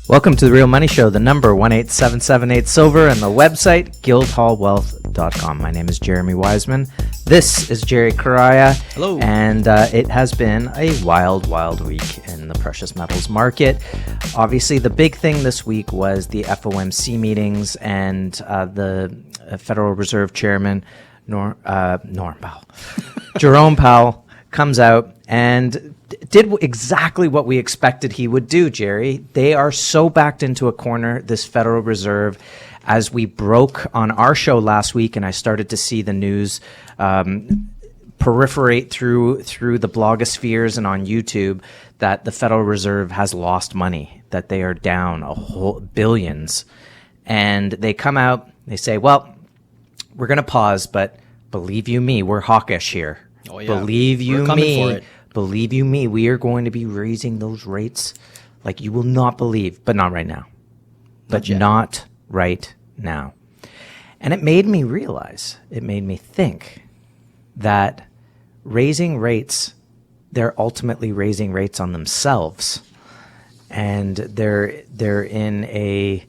Welcome to The Real Money Show, the number 18778 Silver, and the website guildhallwealth.com. My name is Jeremy Wiseman. This is Jerry Correa. Hello. And it has been a wild, wild week in the precious metals market. Obviously, the big thing this week was the FOMC meetings and the Federal Reserve Chairman, Norm Powell, Jerome Powell, comes out and did exactly what we expected he would do, Jerry. They are so backed into a corner, this Federal Reserve. As we broke on our show last week and I started to see the news proliferate through the blogospheres and on YouTube that the Federal Reserve has lost money, that they are down billions. And they come out, they say, well, we're going to pause, but believe you me, we're hawkish here. Oh, yeah. Believe you We're coming me. for it. Believe you me, we are going to be raising those rates like you will not believe, but not right now. Not right now. And it made me realize, it made me think that raising rates, they're ultimately raising rates on themselves. And they're in a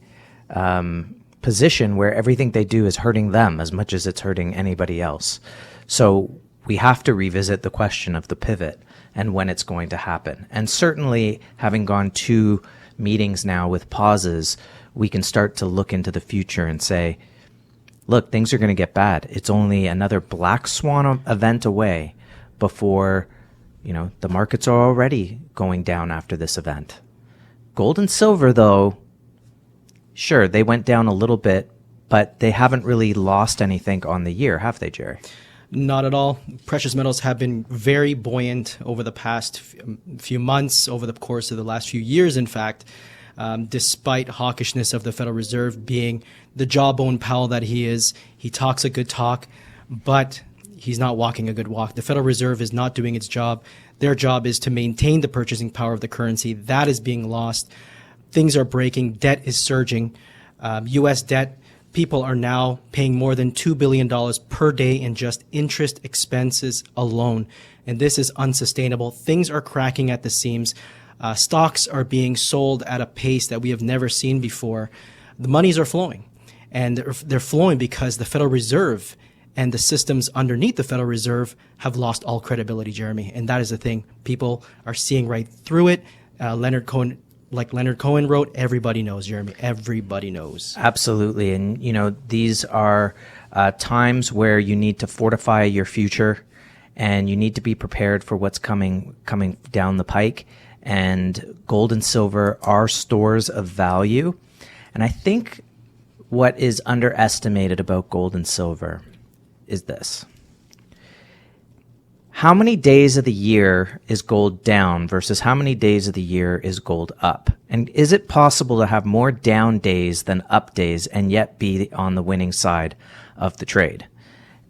position where everything they do is hurting them as much as it's hurting anybody else. So we have to revisit the question of the pivot and when it's going to happen. And certainly, having gone 2 meetings now with pauses, we can start to look into the future and say, look, things are going to get bad. It's only another black swan event away before, the markets are already going down after this event. Gold and silver, though, sure, they went down a little bit, but they haven't really lost anything on the year, have they, Jerry? Not at all. Precious metals have been very buoyant over the past few months, over the course of the last few years, in fact, despite hawkishness of the Federal Reserve being the jawbone Powell that he is. He talks a good talk, but he's not walking a good walk. The Federal Reserve is not doing its job. Their job is to maintain the purchasing power of the currency. That is being lost. Things are breaking. Debt is surging. U.S. debt. People are now paying more than $2 billion per day in just interest expenses alone. And this is unsustainable. Things are cracking at the seams. Stocks are being sold at a pace that we have never seen before. The monies are flowing. And they're flowing because the Federal Reserve and the systems underneath the Federal Reserve have lost all credibility, Jeremy. And that is the thing. People are seeing right through it. Leonard Cohen wrote, everybody knows, Jeremy. Everybody knows. Absolutely. And, these are times where you need to fortify your future and you need to be prepared for what's coming down the pike. And gold and silver are stores of value. And I think what is underestimated about gold and silver is this. How many days of the year is gold down versus how many days of the year is gold up? And is it possible to have more down days than up days and yet be on the winning side of the trade?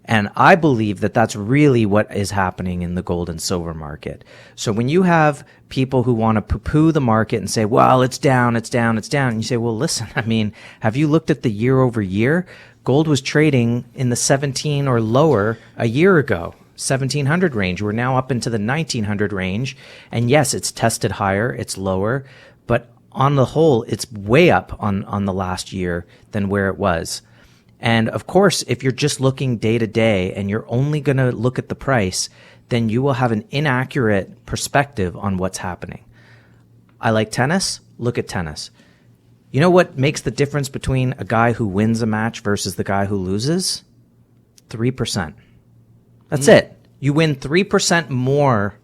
And I believe that that's really what is happening in the gold and silver market. So when you have people who want to poo-poo the market and say, well, it's down, it's down, it's down. And you say, well, listen, have you looked at the year over year? Gold was trading in the 17 or lower a year ago. 1700 range. We're now up into the 1900 range. And yes, it's tested higher, it's lower, but on the whole, it's way up on the last year than where it was. And of course, if you're just looking day to day and you're only going to look at the price, then you will have an inaccurate perspective on what's happening. I like tennis. Look at tennis. You know what makes the difference between a guy who wins a match versus the guy who loses? 3%. That's it. You win 3% more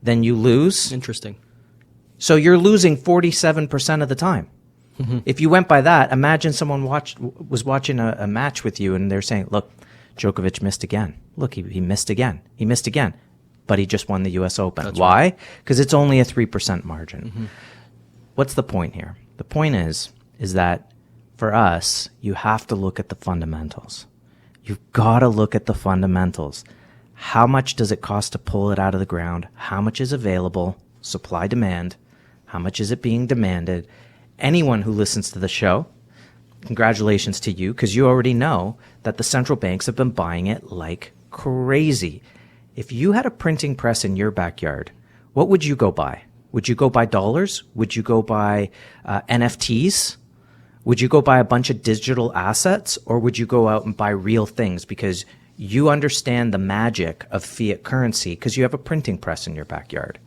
than you lose. Interesting. So you're losing 47% of the time. Mm-hmm. If you went by that, imagine someone was watching a match with you and they're saying, look, Djokovic missed again. Look, he missed again. He missed again. But he just won the U.S. Open. That's Why? Right. Because it's only a 3% margin. Mm-hmm. What's the point here? The point is that for us, you have to look at the fundamentals. You've got to look at the fundamentals. How much does it cost to pull it out of the ground? How much is available? Supply, demand. How much is it being demanded? Anyone who listens to the show, congratulations to you, because you already know that the central banks have been buying it like crazy. If you had a printing press in your backyard, what would you go buy? Would you go buy dollars? Would you go buy NFTs? Would you go buy a bunch of digital assets, or would you go out and buy real things because you understand the magic of fiat currency because you have a printing press in your backyard?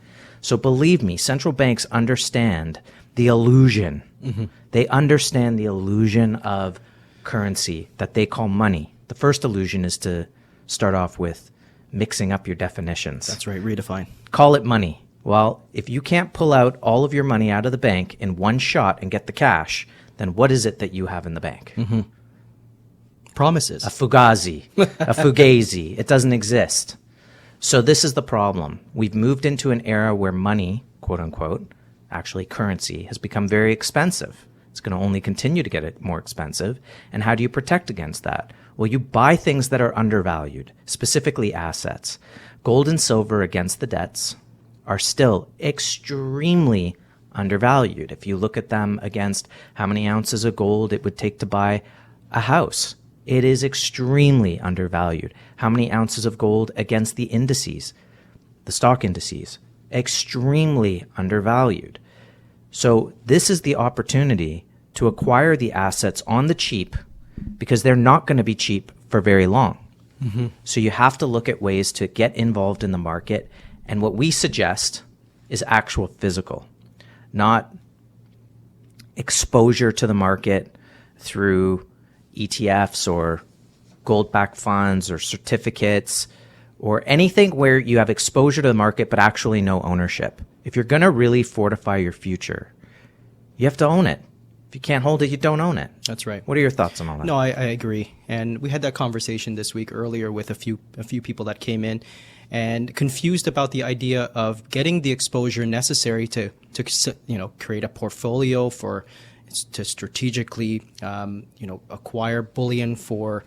So believe me, central banks understand the illusion. Mm-hmm. They understand the illusion of currency that they call money. The first illusion is to start off with mixing up your definitions. That's right, redefine. Call it money. Well, if you can't pull out all of your money out of the bank in one shot and get the cash, then what is it that you have in the bank? Mm-hmm. Promises. A fugazi, a fugazi. It doesn't exist. So this is the problem. We've moved into an era where money, quote unquote, actually currency, has become very expensive. It's going to only continue to get it more expensive. And how do you protect against that? Well, you buy things that are undervalued, specifically assets. Gold and silver against the debts are still extremely undervalued. If you look at them against how many ounces of gold it would take to buy a house, it is extremely undervalued. How many ounces of gold against the indices, the stock indices, extremely undervalued. So this is the opportunity to acquire the assets on the cheap because they're not going to be cheap for very long. Mm-hmm. So you have to look at ways to get involved in the market. And what we suggest is actual physical, not exposure to the market through ETFs or gold-backed funds or certificates or anything where you have exposure to the market but actually no ownership. If you're going to really fortify your future, you have to own it. If you can't hold it, you don't own it. That's right. What are your thoughts on all that? No, I agree. And we had that conversation this week earlier with a few people that came in and confused about the idea of getting the exposure necessary to create a portfolio to strategically acquire bullion for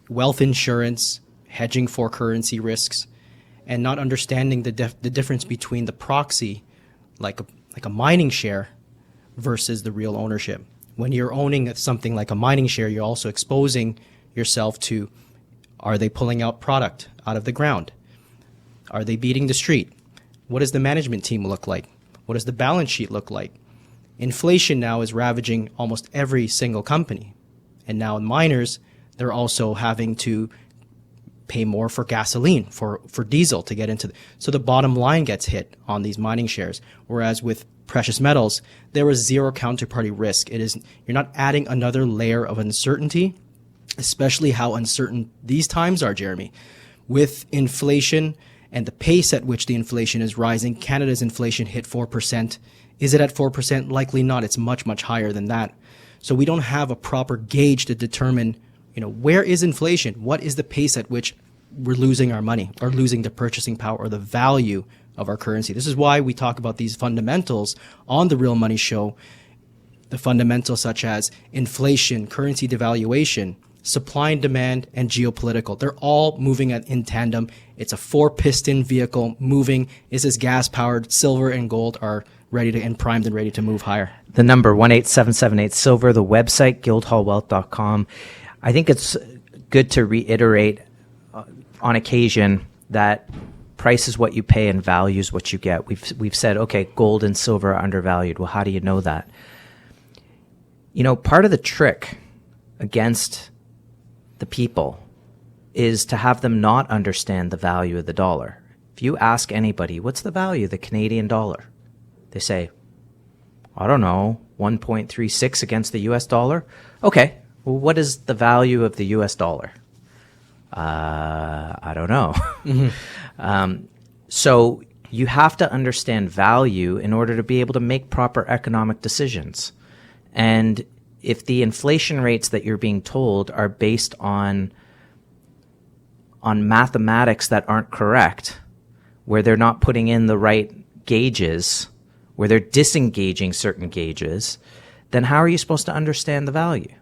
wealth insurance, hedging for currency risks, and not understanding the difference between the proxy, like a mining share, versus the real ownership. When you're owning something like a mining share, you're also exposing yourself to, are they pulling out product out of the ground? Are they beating the street? What does the management team look like? What does the balance sheet look like? Inflation now is ravaging almost every single company. And now miners, they're also having to pay more for gasoline, for diesel to get into so the bottom line gets hit on these mining shares. Whereas with precious metals, there is zero counterparty risk. You're not adding another layer of uncertainty, especially how uncertain these times are, Jeremy. With inflation and the pace at which the inflation is rising, Canada's inflation hit 4%. Is it at 4%? Likely not. It's much, much higher than that. So we don't have a proper gauge to determine, where is inflation? What is the pace at which we're losing our money or losing the purchasing power or the value of our currency? This is why we talk about these fundamentals on the Real Money Show. The fundamentals such as inflation, currency devaluation, supply and demand, and geopolitical. They're all moving in tandem. It's a 4-piston vehicle moving. Is this gas-powered? Silver and gold are ready and primed and ready to move higher. The number 18778-SILVER, the website, guildhallwealth.com. I think it's good to reiterate on occasion that price is what you pay and value is what you get. We've said, okay, gold and silver are undervalued. Well, how do you know that? Part of the trick against the people is to have them not understand the value of the dollar. If you ask anybody, what's the value of the Canadian dollar? They say, I don't know, 1.36 against the US dollar. Okay, well, what is the value of the US dollar? I don't know. Mm-hmm. So you have to understand value in order to be able to make proper economic decisions. And if the inflation rates that you're being told are based on mathematics that aren't correct, where they're not putting in the right gauges, where they're disengaging certain gauges, then how are you supposed to understand the value?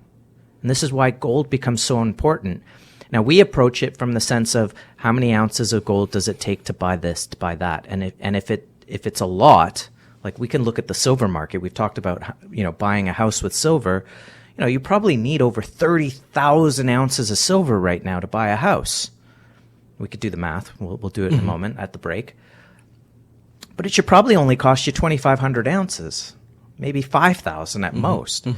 And this is why gold becomes so important. Now, we approach it from the sense of how many ounces of gold does it take to buy this, to buy that? And if it's a lot, like we can look at the silver market. We've talked about, buying a house with silver. You probably need over 30,000 ounces of silver right now to buy a house. We could do the math. We'll do it in a moment at the break. but it should probably only cost you 2,500 ounces, maybe 5,000 at most.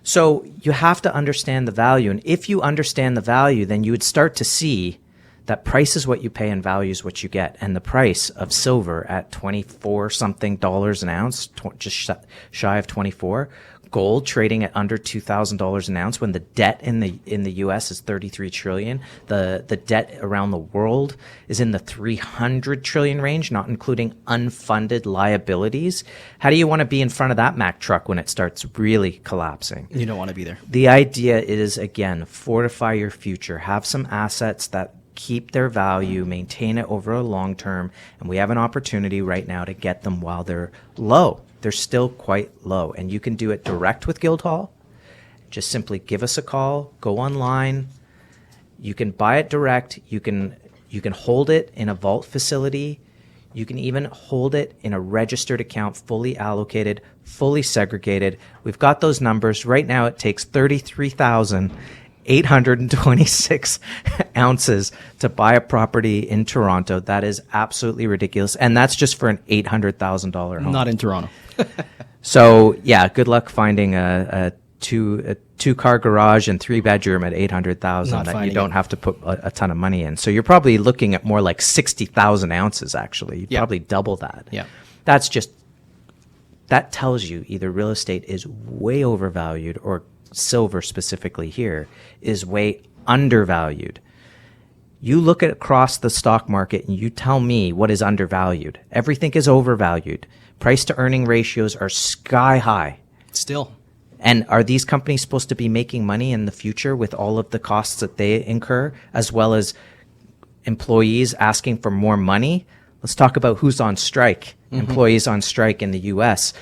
So you have to understand the value. And if you understand the value, then you would start to see that price is what you pay and value is what you get. And the price of silver at 24 something dollars an ounce, just shy of 24, gold trading at under $2,000 an ounce when the debt in the US is 33 trillion. The debt around the world is in the 300 trillion range, not including unfunded liabilities. How do you want to be in front of that Mack truck when it starts really collapsing? You don't want to be there. The idea is, again, fortify your future. Have some assets that keep their value, maintain it over a long term, and we have an opportunity right now to get them while they're low. They're still quite low, and you can do it direct with Guildhall. Just simply give us a call, go online. You can buy it direct. You can hold it in a vault facility. You can even hold it in a registered account, fully allocated, fully segregated. We've got those numbers. Right now it takes 33,826 ounces to buy a property in Toronto. That is absolutely ridiculous. And that's just for an $800,000 home. Not in Toronto. So, yeah, good luck finding a two-car garage and 3-bedroom at $800,000 that you don't have to put a ton of money in. So you're probably looking at more like 60,000 ounces, actually. You'd probably double that. Yeah. That tells you either real estate is way overvalued or silver specifically here is way undervalued. You look at across the stock market and you tell me what is undervalued. Everything is overvalued. Price to earning ratios are sky high. Still. And are these companies supposed to be making money in the future with all of the costs that they incur, as well as employees asking for more money? Let's talk about who's on strike. Employees on strike in the U.S.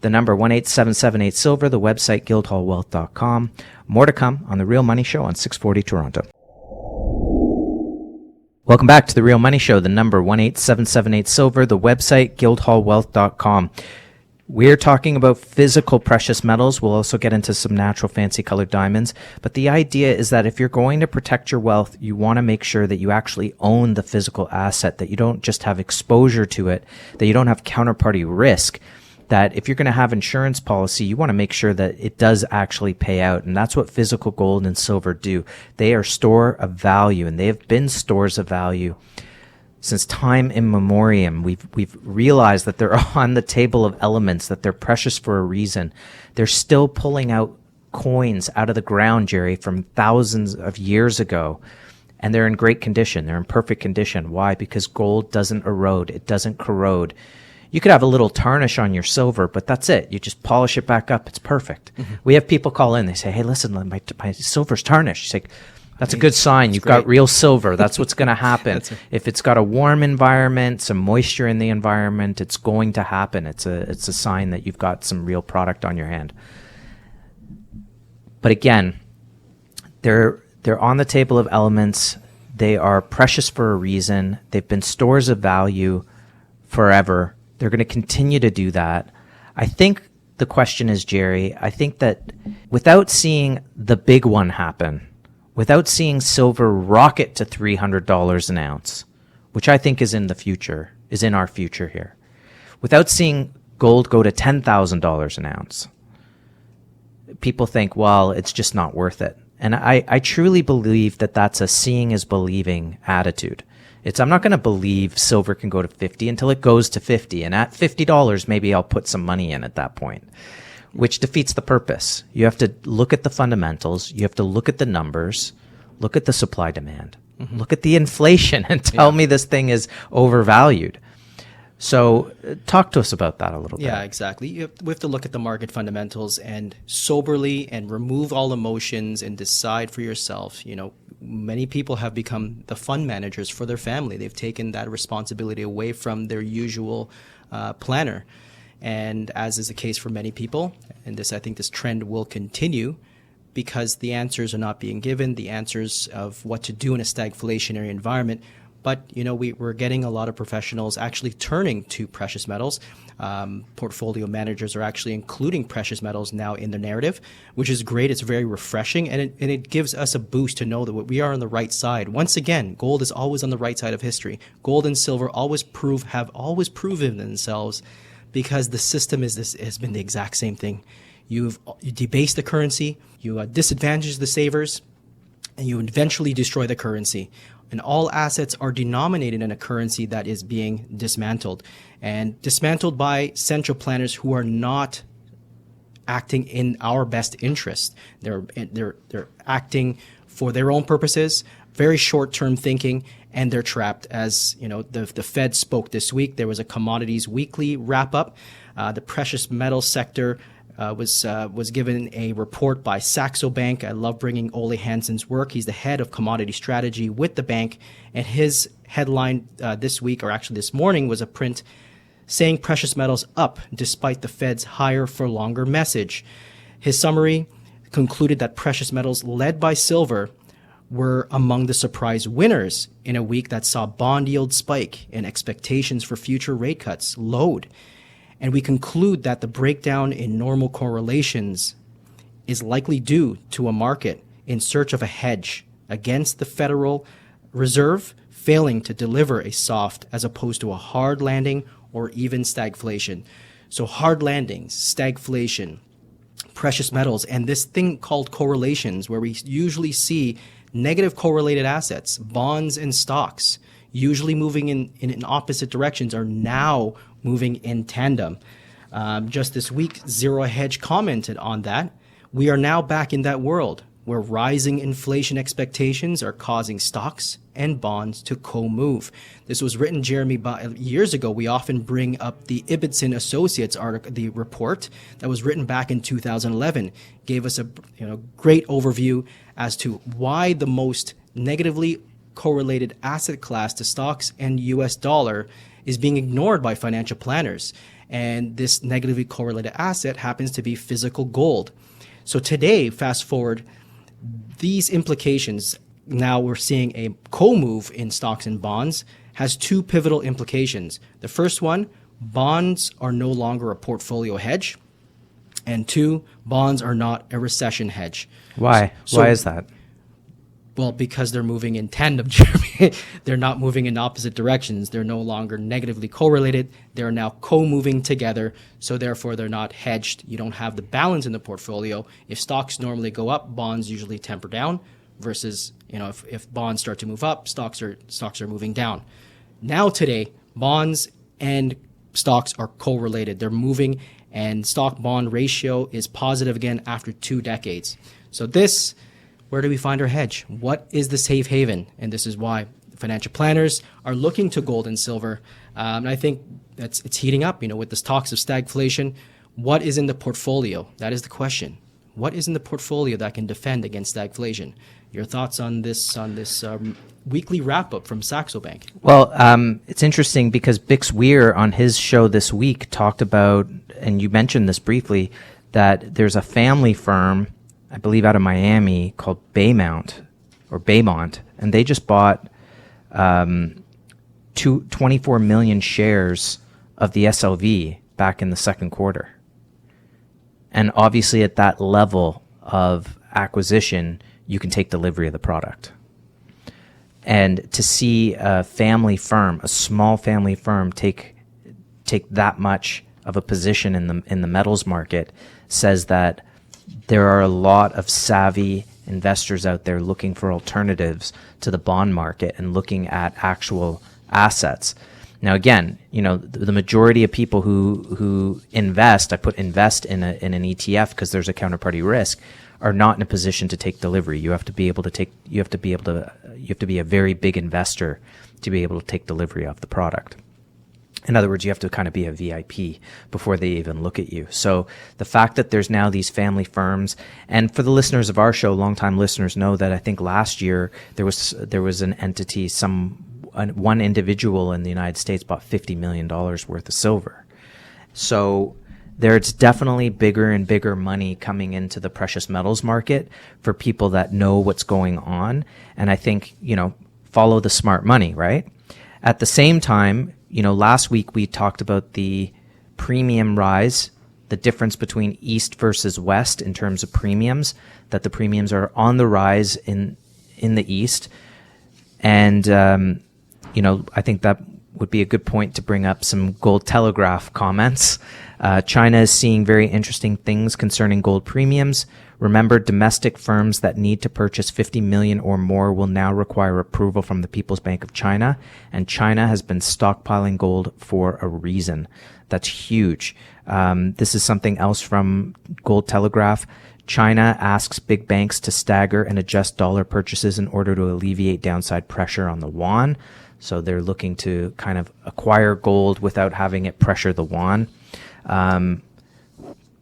The number 18778-SILVER, the website guildhallwealth.com. More to come on The Real Money Show on 640 Toronto. Welcome back to The Real Money Show, the number 18778-SILVER, the website guildhallwealth.com. We're talking about physical precious metals. We'll also get into some natural fancy colored diamonds. But the idea is that if you're going to protect your wealth, you want to make sure that you actually own the physical asset, that you don't just have exposure to it, that you don't have counterparty risk. That if you're going to have insurance policy, you want to make sure that it does actually pay out. And that's what physical gold and silver do. They are store of value, and they have been stores of value since time immemorial. We've realized that they're on the table of elements, that they're precious for a reason. They're still pulling out coins out of the ground, Jerry, from thousands of years ago. And they're in great condition. They're in perfect condition. Why? Because gold doesn't erode. It doesn't corrode. You could have a little tarnish on your silver, but that's it. You just polish it back up. It's perfect. We have people call in. They say, hey, listen, my silver's tarnished. It's like, that's a good sign. You've got real silver. That's what's going to happen. If it's got a warm environment, some moisture in the environment, it's going to happen. It's a sign that you've got some real product on your hand. But again, they're on the table of elements. They are precious for a reason. They've been stores of value forever. They're going to continue to do that. I think the question is, Jerry, I think that without seeing the big one happen, without seeing silver rocket to $300 an ounce, which I think is in the future, is in our future here, without seeing gold go to $10,000 an ounce, people think, well, it's just not worth it. And I truly believe that that's a seeing is believing attitude. I'm not going to believe silver can go to 50 until it goes to 50. And at $50, maybe I'll put some money in at that point, which defeats the purpose. You have to look at the fundamentals. You have to look at the numbers, look at the supply demand, look at the inflation and tell me this thing is overvalued. So talk to us about that a little bit. Yeah, exactly. We have to look at the market fundamentals and soberly and remove all emotions and decide for yourself. You know, many people have become the fund managers for their family. They've taken that responsibility away from their usual planner. And as is the case for many people, and I think this trend will continue because the answers are not being given, the answers of what to do in a stagflationary environment. But, we're getting a lot of professionals actually turning to precious metals. Portfolio managers are actually including precious metals now in the narrative, which is great. It's very refreshing, and it gives us a boost to know that we are on the right side. Once again, gold is always on the right side of history. Gold and silver have always proven themselves, because the system has been the exact same thing. You debase the currency, you disadvantage the savers, and you eventually destroy the currency. And all assets are denominated in a currency that is being dismantled, and dismantled by central planners who are not acting in our best interest. They're acting for their own purposes, very short-term thinking, and they're trapped. As the Fed spoke this week. There was a commodities weekly wrap-up. The precious metal sector was given a report by Saxo Bank. I love bringing Ole Hansen's work. He's the head of commodity strategy with the bank, and his headline this week, or actually this morning, was a print saying precious metals up despite the Fed's higher for longer message. His summary concluded that precious metals, led by silver, were among the surprise winners in a week that saw bond yields spike and expectations for future rate cuts load. And we conclude that the breakdown in normal correlations is likely due to a market in search of a hedge against the Federal Reserve failing to deliver a soft as opposed to a hard landing or even stagflation. So hard landings, stagflation, precious metals, and this thing called correlations, where we usually see negative correlated assets, bonds and stocks, usually moving in opposite directions, are now moving in tandem. Just this week, Zero Hedge commented on that. We are now back in that world where rising inflation expectations are causing stocks and bonds to co-move. This was written, Jeremy, years ago. We often bring up the Ibbotson Associates article, the report that was written back in 2011, gave us a great overview as to why the most negatively correlated asset class to stocks and US dollar is being ignored by financial planners. And this negatively correlated asset happens to be physical gold. So today, fast forward, these implications, now we're seeing a co-move in stocks and bonds, has two pivotal implications. The first one, bonds are no longer a portfolio hedge. And two, bonds are not a recession hedge. Why? Why is that? Well, because they're moving in tandem, Jeremy. They're not moving in opposite directions. They're no longer negatively correlated. They're now co-moving together, so therefore they're not hedged. You don't have the balance in the portfolio. If stocks normally go up, bonds usually temper down, versus if bonds start to move up, stocks are moving down. Now today, bonds and stocks are correlated. They're moving, and stock-bond ratio is positive again after 2 decades. So where do we find our hedge? What is the safe haven? And this is why financial planners are looking to gold and silver. And I think it's heating up, with this talks of stagflation. What is in the portfolio? That is the question. What is in the portfolio that can defend against stagflation? Your thoughts on this weekly wrap-up from Saxo Bank? Well, it's interesting because Bix Weir on his show this week talked about, and you mentioned this briefly, that there's a family firm, I believe out of Miami, called Baymont, and they just bought 24 million shares of the SLV back in the second quarter. And obviously at that level of acquisition, you can take delivery of the product. And to see a family firm, a small family firm, take that much of a position in the metals market says that there are a lot of savvy investors out there looking for alternatives to the bond market and looking at actual assets. Now, again, the majority of people who invest, I put invest in an ETF because there's a counterparty risk, are not in a position to take delivery. You have to be a very big investor to be able to take delivery of the product. In other words, you have to kind of be a VIP before they even look at you. So the fact that there's now these family firms, and for the listeners of our show, longtime listeners know that I think last year there was an entity, one individual in the United States bought $50 million worth of silver. So there's definitely bigger and bigger money coming into the precious metals market for people that know what's going on. And I think, follow the smart money, right? At the same time, last week we talked about the premium rise, the difference between East versus West in terms of premiums, that the premiums are on the rise in the East. And, I think that would be a good point to bring up some Gold Telegraph comments. China is seeing very interesting things concerning gold premiums. Remember, domestic firms that need to purchase 50 million or more will now require approval from the People's Bank of China, and China has been stockpiling gold for a reason. That's huge. This is something else from Gold Telegraph. China asks big banks to stagger and adjust dollar purchases in order to alleviate downside pressure on the yuan. So they're looking to kind of acquire gold without having it pressure the yuan.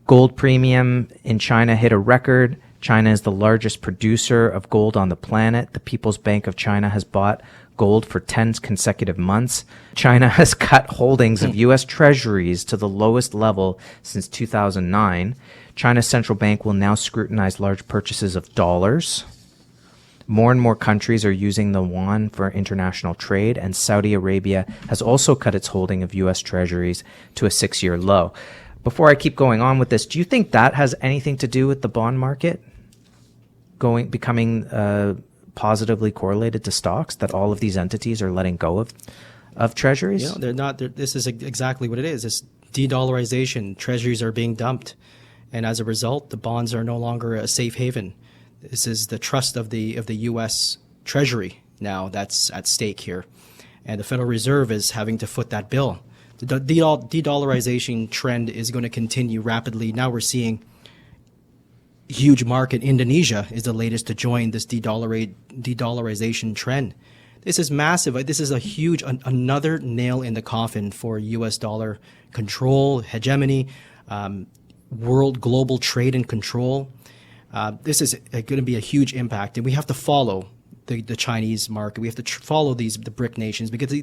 Gold premium in China hit a record. China is the largest producer of gold on the planet. The People's Bank of China has bought gold for 10 consecutive months. China has cut holdings of U.S. treasuries to the lowest level since 2009. China's central bank will now scrutinize large purchases of dollars. More and more countries are using the yuan for international trade, and Saudi Arabia has also cut its holding of U.S. treasuries to a 6-year low. Before I keep going on with this, do you think that has anything to do with the bond market becoming positively correlated to stocks, that all of these entities are letting go of treasuries? They're not. This is exactly what it is. It's de-dollarization. Treasuries are being dumped. And as a result, the bonds are no longer a safe haven. This is the trust of the U.S. Treasury now that's at stake here. And the Federal Reserve is having to foot that bill. The de-dollarization trend is going to continue rapidly. Now we're seeing huge market. Indonesia is the latest to join this de-dollarization trend. This is massive. This is a huge, another nail in the coffin for U.S. dollar control, hegemony, world global trade and control. This is going to be a huge impact, and we have to follow the Chinese market. We have to follow the BRIC nations, because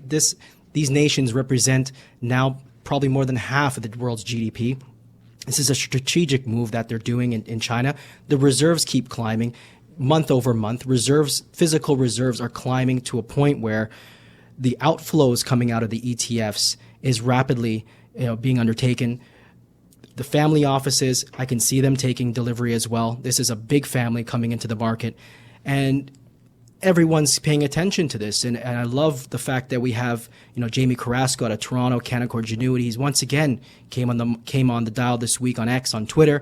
these nations represent now probably more than half of the world's GDP. This is a strategic move that they're doing in China. The reserves keep climbing month over month. Physical reserves are climbing to a point where the outflows coming out of the ETFs is rapidly being undertaken. The family offices, I can see them taking delivery as well. This is a big family coming into the market, and everyone's paying attention to this. And I love the fact that we have, Jamie Carrasco out of Toronto, Canaccord Genuity. He's once again came on the dial this week on X, on Twitter,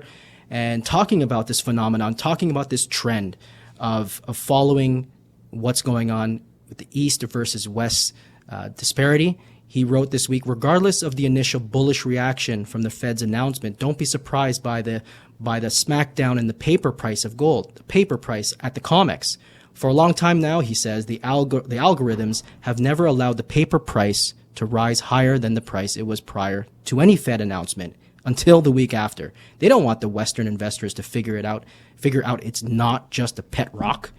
and talking about this phenomenon, talking about this trend of following what's going on with the East versus West disparity. He wrote this week, regardless of the initial bullish reaction from the Fed's announcement, don't be surprised by the smackdown in the paper price of gold, the paper price at the COMEX. For a long time now, he says, the algorithms have never allowed the paper price to rise higher than the price it was prior to any Fed announcement until the week after. They don't want the Western investors to figure out it's not just a pet rock.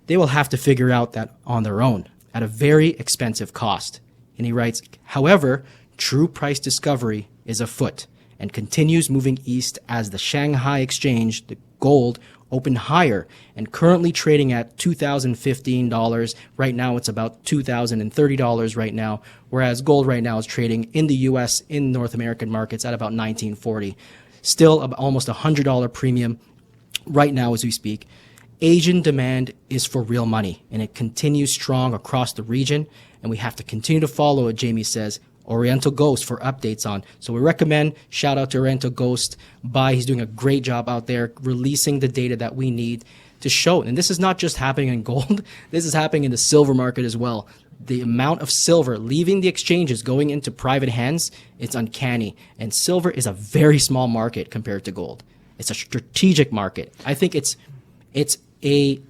They will have to figure out that on their own at a very expensive cost. And he writes, however, true price discovery is afoot and continues moving east as the Shanghai Exchange, the gold, opened higher and currently trading at $2,015. Right now, it's about $2,030 right now, whereas gold right now is trading in the U.S., in North American markets at about $1,940. Still almost $100 premium right now as we speak. Asian demand is for real money, and it continues strong across the region, and we have to continue to follow it, Jamie says, Oriental Ghost for updates on. So we recommend, shout out to Oriental Ghost. He's doing a great job out there releasing the data that we need to show. And this is not just happening in gold. This is happening in the silver market as well. The amount of silver leaving the exchanges going into private hands, it's uncanny. And silver is a very small market compared to gold. It's a strategic market. I think it's a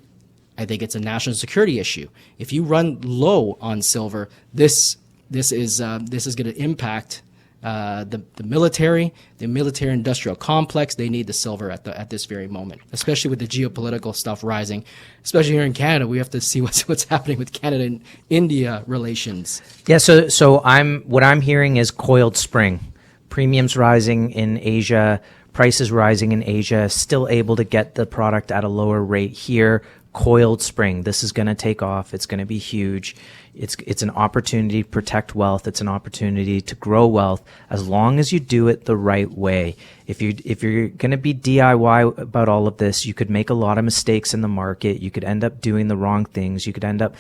national security issue. If you run low on silver, this is going to impact the military industrial complex. They need the silver at this very moment, especially with the geopolitical stuff rising. Especially here in Canada, we have to see what's happening with Canada and India relations. Yeah. So what I'm hearing is coiled spring, premiums rising in Asia, prices rising in Asia, still able to get the product at a lower rate here. coiled spring. This is going to take off. It's going to be huge. It's an opportunity to protect wealth. It's an opportunity to grow wealth as long as you do it the right way. If you're going to be DIY about all of this, you could make a lot of mistakes in the market. You could end up doing the wrong things. You could end up,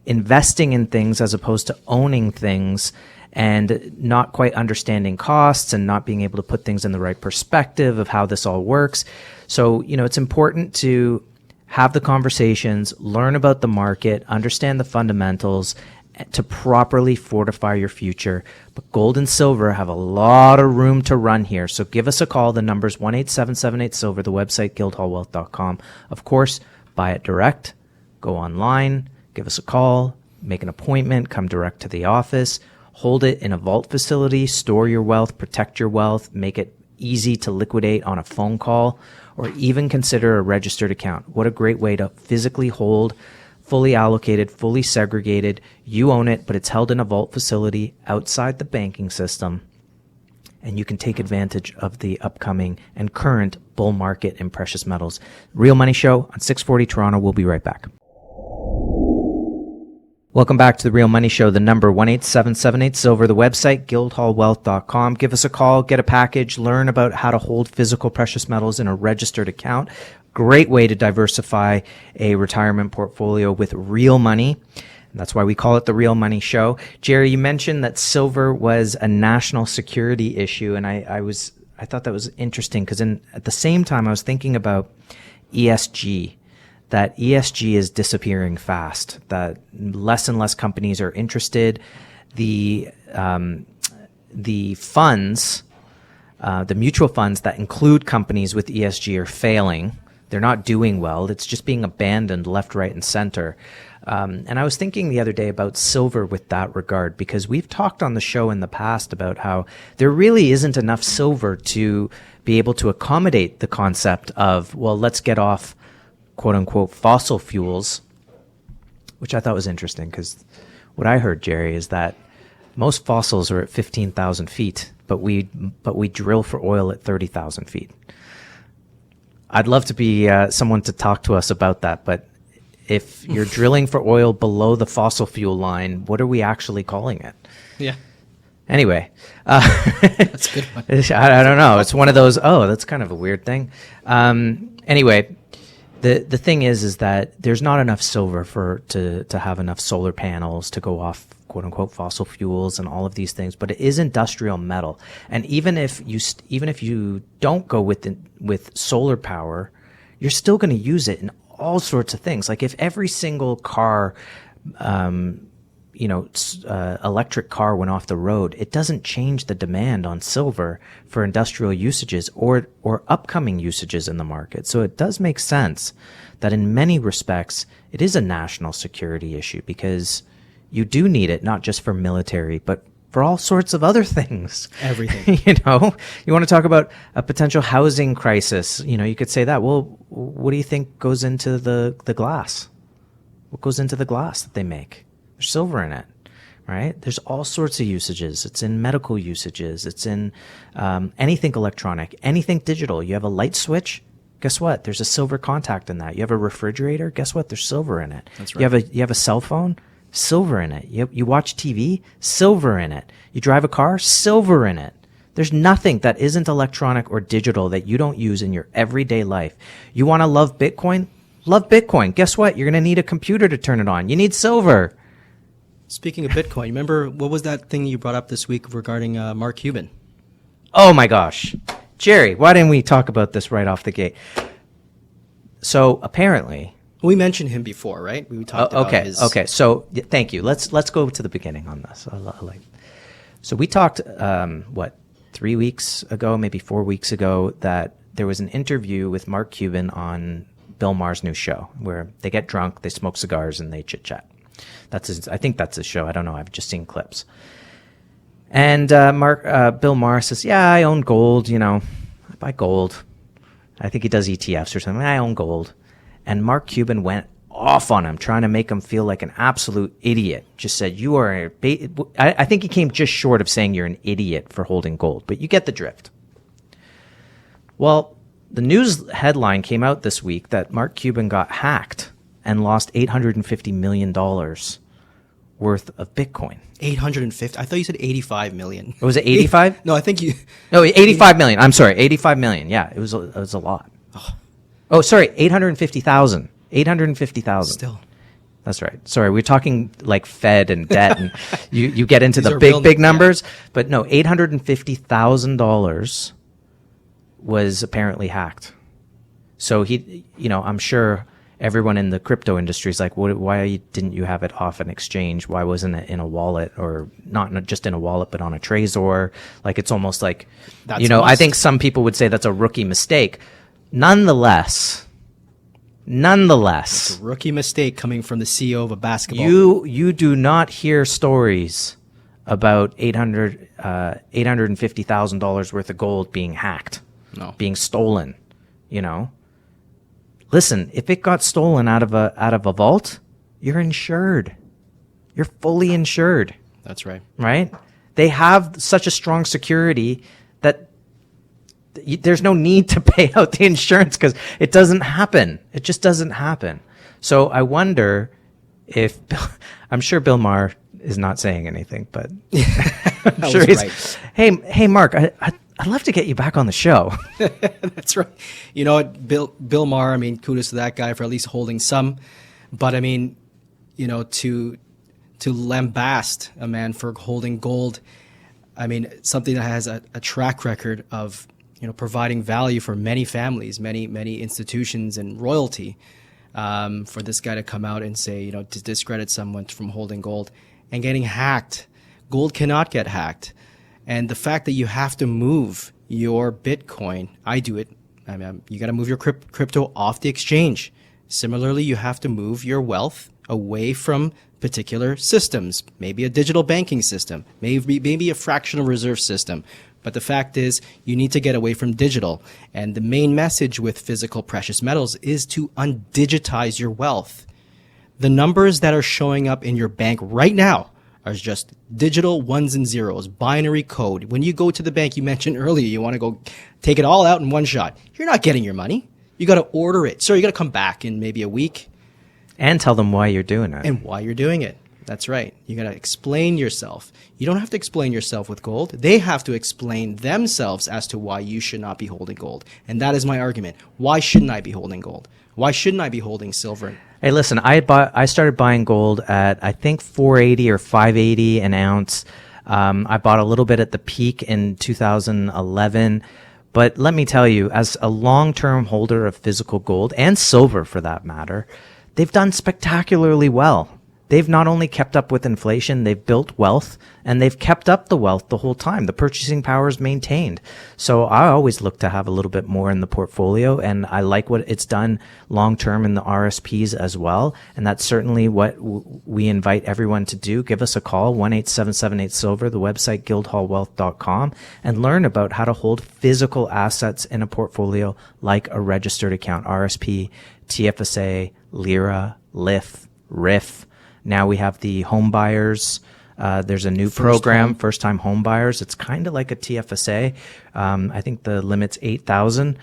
investing in things as opposed to owning things, and not quite understanding costs and not being able to put things in the right perspective of how this all works. So, it's important to have the conversations, learn about the market, understand the fundamentals to properly fortify your future. But gold and silver have a lot of room to run here. So give us a call. The number's 1-877-8-SILVER, the website guildhallwealth.com. Of course, buy it direct, go online, give us a call, make an appointment, come direct to the office. Hold it in a vault facility, store your wealth, protect your wealth, make it easy to liquidate on a phone call, or even consider a registered account. What a great way to physically hold, fully allocated, fully segregated. You own it, but it's held in a vault facility outside the banking system, and you can take advantage of the upcoming and current bull market in precious metals. Real Money Show on 640 Toronto. We'll be right back. Welcome back to the Real Money Show. The number 1-877-8-SILVER, the website guildhallwealth.com. Give us a call, get a package, learn about how to hold physical precious metals in a registered account. Great way to diversify a retirement portfolio with real money. And that's why we call it the Real Money Show. Jerry, you mentioned that silver was a national security issue, and I thought that was interesting because at the same time I was thinking about ESG. That ESG is disappearing fast, that less and less companies are interested. The funds, the mutual funds that include companies with ESG are failing. They're not doing well. It's just being abandoned left, right, and center. And I was thinking the other day about silver with that regard, because we've talked on the show in the past about how there really isn't enough silver to be able to accommodate the concept of, well, let's get off quote unquote fossil fuels, which I thought was interesting because what I heard, Jerry, is that most fossils are at 15,000 feet, but we drill for oil at 30,000 feet. I'd love to be someone to talk to us about that, but if you're drilling for oil below the fossil fuel line, what are we actually calling it? Yeah. Anyway, that's a good one. I don't know. It's one of those, that's kind of a weird thing. Anyway, The thing is that there's not enough silver to have enough solar panels to go off quote unquote fossil fuels and all of these things, but it is industrial metal. And even if you don't go with solar power, you're still going to use it in all sorts of things. Like if every single car, electric car went off the road, it doesn't change the demand on silver for industrial usages or upcoming usages in the market. So it does make sense that in many respects, it is a national security issue because you do need it, not just for military, but for all sorts of other things. Everything. You want to talk about a potential housing crisis. You could say that. Well, what do you think goes into the glass? What goes into the glass that they make? There's silver in it, right? There's all sorts of usages. It's in medical usages. It's in anything electronic, anything digital. You have a light switch. Guess what? There's a silver contact in that. You have a refrigerator. Guess what? There's silver in it. That's right. You have a cell phone. Silver in it. You watch TV. Silver in it. You drive a car. Silver in it. There's nothing that isn't electronic or digital that you don't use in your everyday life. You want to love Bitcoin? Love Bitcoin. Guess what? You're going to need a computer to turn it on. You need silver. Speaking of Bitcoin, remember what was that thing you brought up this week regarding Mark Cuban? Oh my gosh. Jerry, why didn't we talk about this right off the gate? So apparently, we mentioned him before, right? We talked about his... Okay. So thank you. Let's go to the beginning on this. So we talked 3 weeks ago, maybe 4 weeks ago, that there was an interview with Mark Cuban on Bill Maher's new show where they get drunk, they smoke cigars, and they chit chat. I think that's his show. I don't know. I've just seen clips. And Bill Maher says, "Yeah, I own gold. I buy gold. I think he does ETFs or something. I own gold." And Mark Cuban went off on him, trying to make him feel like an absolute idiot. Just said, "You are I think he came just short of saying you're an idiot for holding gold, but you get the drift." Well, the news headline came out this week that Mark Cuban got hacked and lost $850 million worth of Bitcoin. 850. I thought you said 85 million. Was it 85? No, I think you. No, 85 million. I'm sorry, 85 million. Yeah, it was a lot. Oh, sorry, 850,000. 850,000. Still. That's right. Sorry, we're talking like Fed and debt, and you get into These the are big real, numbers. Yeah. But no, $850,000 was apparently hacked. So I'm sure everyone in the crypto industry is like, why didn't you have it off an exchange? Why wasn't it in a wallet, or not just in a wallet, but on a Trezor? Like, it's almost like, I think some people would say that's a rookie mistake. Nonetheless, It's a rookie mistake coming from the CEO of a basketball. You do not hear stories about $850,000 worth of gold being hacked, being stolen. Listen, if it got stolen out of a vault, you're insured. You're fully insured. That's right. Right? They have such a strong security that there's no need to pay out the insurance, because it doesn't happen. It just doesn't happen. So I wonder if I'm sure Bill Maher is not saying anything, but I'm sure he's right. Hey, Mark, I'd love to get you back on the show. That's right. You know what, Bill Maher, I mean, kudos to that guy for at least holding some. But I mean, to lambast a man for holding gold, I mean, something that has a track record of providing value for many families, many institutions and royalty, for this guy to come out and say, to discredit someone from holding gold and getting hacked. Gold cannot get hacked. And the fact that you have to move your Bitcoin, I do it. I mean, you got to move your crypto off the exchange. Similarly, you have to move your wealth away from particular systems, maybe a digital banking system, maybe a fractional reserve system. But the fact is, you need to get away from digital. And the main message with physical precious metals is to undigitize your wealth. The numbers that are showing up in your bank right now are just digital ones and zeros, binary code. When you go to the bank, you mentioned earlier, you want to go take it all out in one shot. You're not getting your money. You got to order it. So you got to come back in maybe a week. And tell them why you're doing it. And why you're doing it. That's right. You got to explain yourself. You don't have to explain yourself with gold. They have to explain themselves as to why you should not be holding gold. And that is my argument. Why shouldn't I be holding gold? Why shouldn't I be holding silver? Hey, listen, I started buying gold at, I think, $480 or $580 an ounce. I bought a little bit at the peak in 2011. But let me tell you, as a long-term holder of physical gold, and silver for that matter, they've done spectacularly well. They've not only kept up with inflation, they've built wealth, and they've kept up the wealth the whole time. The purchasing power is maintained. So I always look to have a little bit more in the portfolio, and I like what it's done long-term in the RSPs as well. And that's certainly what we invite everyone to do. Give us a call, 1-877-8-SILVER, the website guildhallwealth.com, and learn about how to hold physical assets in a portfolio like a registered account, RSP, TFSA, Lira, LIF, RIF. Now we have the home buyers. There's a new program, first-time home buyers. It's kind of like a TFSA. I think the limit's 8,000.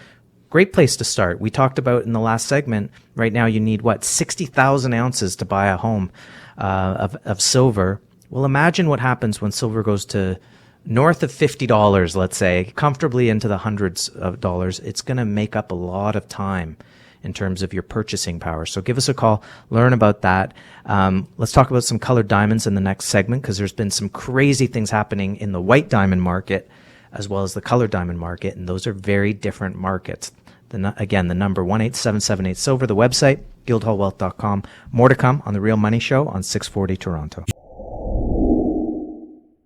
Great place to start. We talked about in the last segment, right now you need, 60,000 ounces to buy a home of silver. Well, imagine what happens when silver goes to north of $50, let's say, comfortably into the hundreds of dollars. It's going to make up a lot of time in terms of your purchasing power. So give us a call, learn about that. Let's talk about some colored diamonds in the next segment, because there's been some crazy things happening in the white diamond market as well as the colored diamond market, and those are very different markets. Again, the number 1-877-8-SILVER, the website, guildhallwealth.com. More to come on The Real Money Show on 640 Toronto.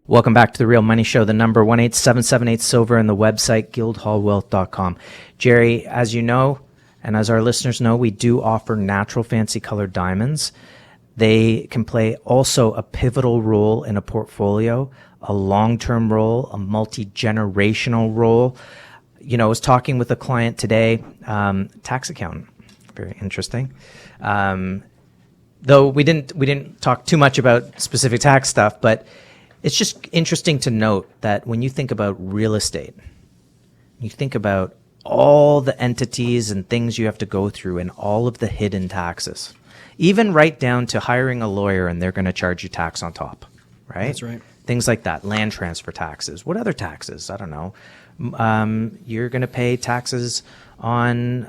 Welcome back to The Real Money Show, the number 1-877-8-SILVER, and the website, guildhallwealth.com. Jerry, as you know, and as our listeners know, we do offer natural fancy colored diamonds. They can play also a pivotal role in a portfolio, a long-term role, a multi-generational role. I was talking with a client today, tax accountant, very interesting. Though we didn't talk too much about specific tax stuff, but it's just interesting to note that when you think about real estate, you think about all the entities and things you have to go through and all of the hidden taxes, even right down to hiring a lawyer and they're going to charge you tax on top, right? That's right. Things like that, land transfer taxes. What other taxes? I don't know. You're going to pay taxes on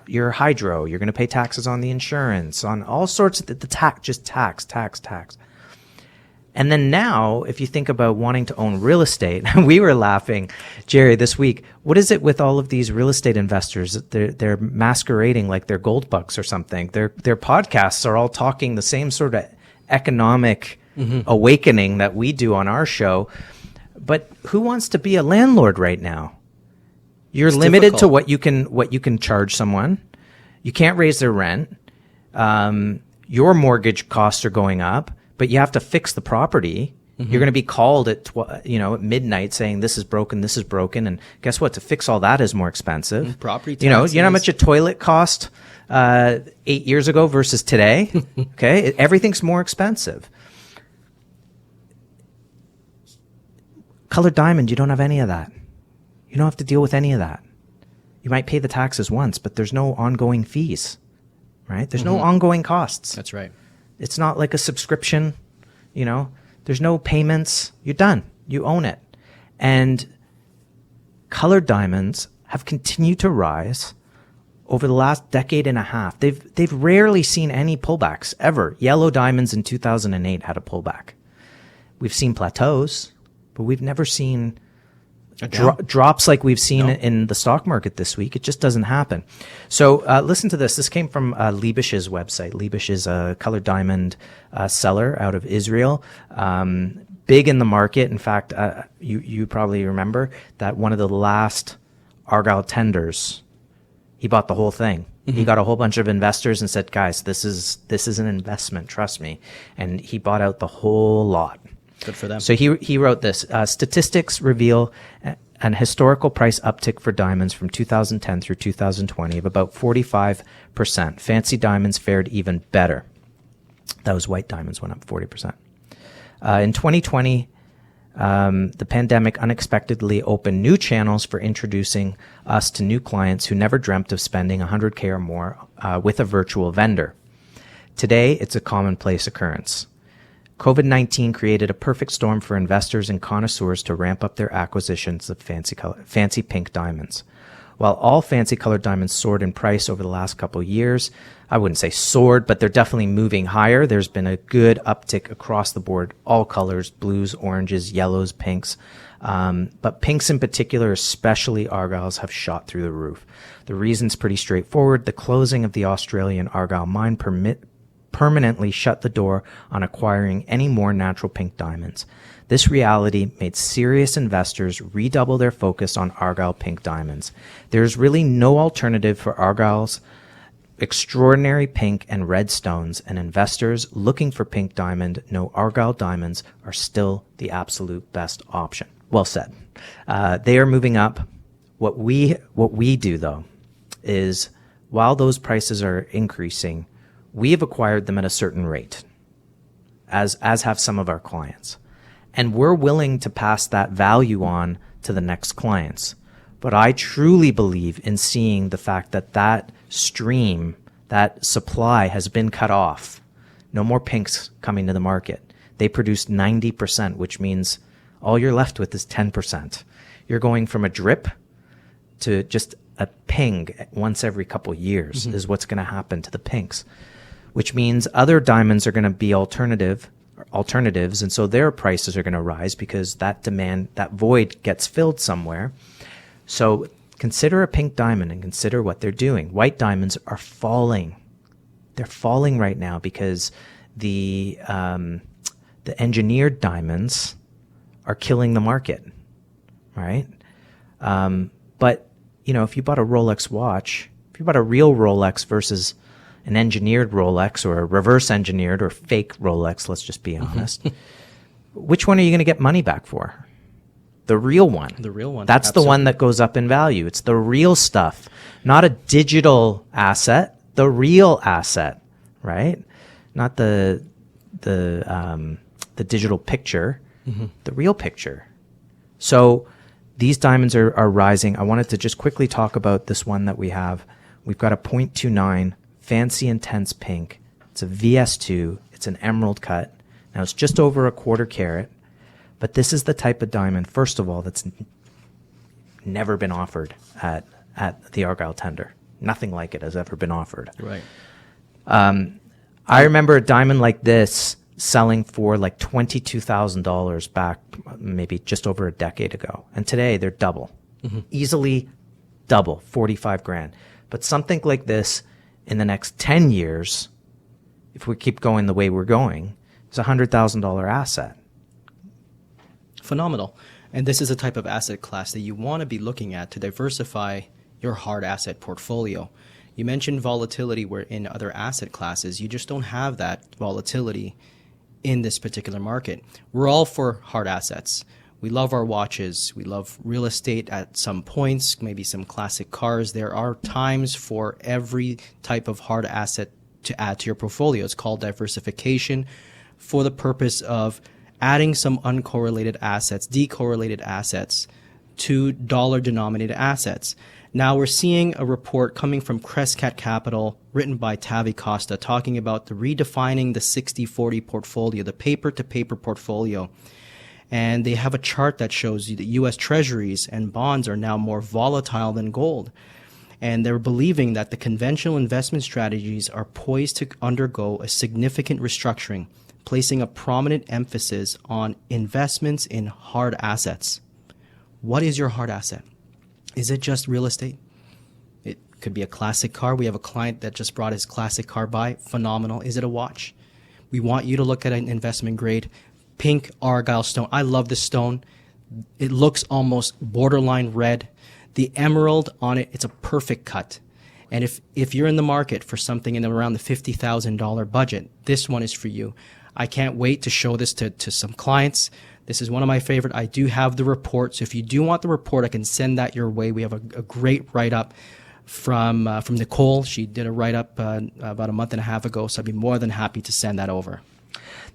your hydro. You're going to pay taxes on the insurance, on all sorts of the tax, just tax. And then now, if you think about wanting to own real estate, we were laughing, Jerry, this week. What is it with all of these real estate investors? They're masquerading like they're gold bugs or something. Their podcasts are all talking the same sort of economic awakening that we do on our show. But who wants to be a landlord right now? You're limited to what you can charge someone. You can't raise their rent. Your mortgage costs are going up, but you have to fix the property. You're going to be called at at midnight saying this is broken, and guess what? To fix all that is more expensive. Property taxes. You know how much a toilet cost 8 years ago versus today. Okay, everything's more expensive. Colored diamond, you don't have any of that. You don't have to deal with any of that. You might pay the taxes once, but there's no ongoing fees, right? There's no ongoing costs. That's right. It's not like a subscription, there's no payments. You're done. You own it. And colored diamonds have continued to rise over the last decade and a half. They've rarely seen any pullbacks ever. Yellow diamonds in 2008 had a pullback. We've seen plateaus, but we've never seen drops like we've seen in the stock market this week. It just doesn't happen. So listen to this. This came from Liebish's website. Liebish is a colored diamond seller out of Israel. Big in the market. In fact, you probably remember that one of the last Argyle tenders, he bought the whole thing. He got a whole bunch of investors and said, guys, this is an investment. Trust me. And he bought out the whole lot. Good for them. So he wrote this. Statistics reveal an historical price uptick for diamonds from 2010 through 2020 of about 45%. Fancy diamonds fared even better. That was white diamonds went up 40%. In 2020, the pandemic unexpectedly opened new channels for introducing us to new clients who never dreamt of spending $100K or more with a virtual vendor. Today, it's a commonplace occurrence. COVID-19 created a perfect storm for investors and connoisseurs to ramp up their acquisitions of fancy pink diamonds. While all fancy colored diamonds soared in price over the last couple of years, I wouldn't say soared, but they're definitely moving higher. There's been a good uptick across the board, all colors, blues, oranges, yellows, pinks. But pinks in particular, especially Argyles, have shot through the roof. The reason's pretty straightforward. The closing of the Australian Argyle mine permanently shut the door on acquiring any more natural pink diamonds. This reality made serious investors redouble their focus on Argyle pink diamonds. There's really no alternative for Argyle's extraordinary pink and red stones, and investors looking for pink diamond know Argyle diamonds are still the absolute best option. Well said. They are moving up. What we do though is while those prices are increasing, we have acquired them at a certain rate, as have some of our clients. And we're willing to pass that value on to the next clients. But I truly believe in seeing the fact that stream, that supply has been cut off. No more pinks coming to the market. They produce 90%, which means all you're left with is 10%. You're going from a drip to just a ping once every couple years is what's going to happen to the pinks, which means other diamonds are going to be alternatives, and so their prices are going to rise because that demand, that void gets filled somewhere. So consider a pink diamond and consider what they're doing. White diamonds are falling. They're falling right now because the engineered diamonds are killing the market, right? But if you bought a Rolex watch, if you bought a real Rolex versus an engineered Rolex or a reverse engineered or fake Rolex, let's just be honest, which one are you going to get money back for? The real one. The real one. That's absolutely the one that goes up in value. It's the real stuff, not a digital asset, the real asset, right? Not the digital picture, the real picture. So These diamonds are rising. I wanted to just quickly talk about this one that we have. We've got a 0.29 fancy intense pink. It's a VS2. It's an emerald cut. Now it's just over a quarter carat, but this is the type of diamond, first of all, that's never been offered at the Argyle tender. Nothing like it has ever been offered. Right. I remember a diamond like this selling for like $22,000 back maybe just over a decade ago. And today they're double. Easily double, 45 grand. But something like this in the next 10 years, if we keep going the way we're going, is a $100,000 asset. Phenomenal. And this is a type of asset class that you want to be looking at to diversify your hard asset portfolio. You mentioned volatility, where in other asset classes, you just don't have that volatility in this particular market. We're all for hard assets. We love our watches. We love real estate at some points, maybe some classic cars. There are times for every type of hard asset to add to your portfolio. It's called diversification for the purpose of adding some uncorrelated assets, decorrelated assets to dollar-denominated assets. Now we're seeing a report coming from Crescat Capital written by Tavi Costa talking about the redefining the 60-40 portfolio, the paper-to-paper portfolio. And they have a chart that shows you that U.S. Treasuries and bonds are now more volatile than gold. And they're believing that the conventional investment strategies are poised to undergo a significant restructuring, placing a prominent emphasis on investments in hard assets. What is your hard asset? Is it just real estate? It could be a classic car. We have a client that just brought his classic car by. Phenomenal. Is it a watch? We want you to look at an investment grade pink Argyle stone. I love this stone. It looks almost borderline red. The emerald on it, it's a perfect cut. And if you're in the market for something in around the $50,000 budget, this one is for you. I can't wait to show this to some clients. This is one of my favorite. I do have the report. So if you do want the report, I can send that your way. We have a great write-up from Nicole. She did a write-up about a month and a half ago. So I'd be more than happy to send that over.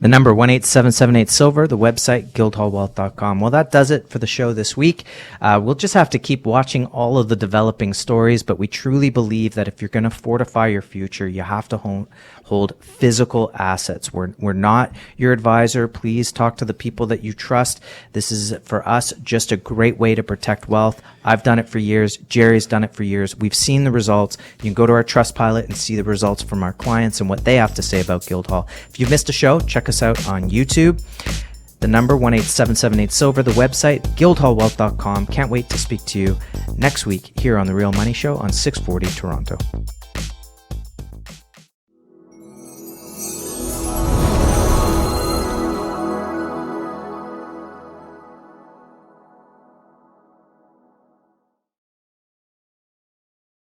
The number 18778 Silver, the website, guildhallwealth.com. Well, that does it for the show this week. We'll just have to keep watching all of the developing stories, but we truly believe that if you're going to fortify your future, you have to hold physical assets. We're not your advisor. Please talk to the people that you trust. This is, for us, just a great way to protect wealth. I've done it for years. Jerry's done it for years. We've seen the results. You can go to our Trustpilot and see the results from our clients and what they have to say about Guildhall. If you've missed a show, check us out on YouTube. The number 18778 Silver, the website, guildhallwealth.com. Can't wait to speak to you next week here on The Real Money Show on 640 Toronto.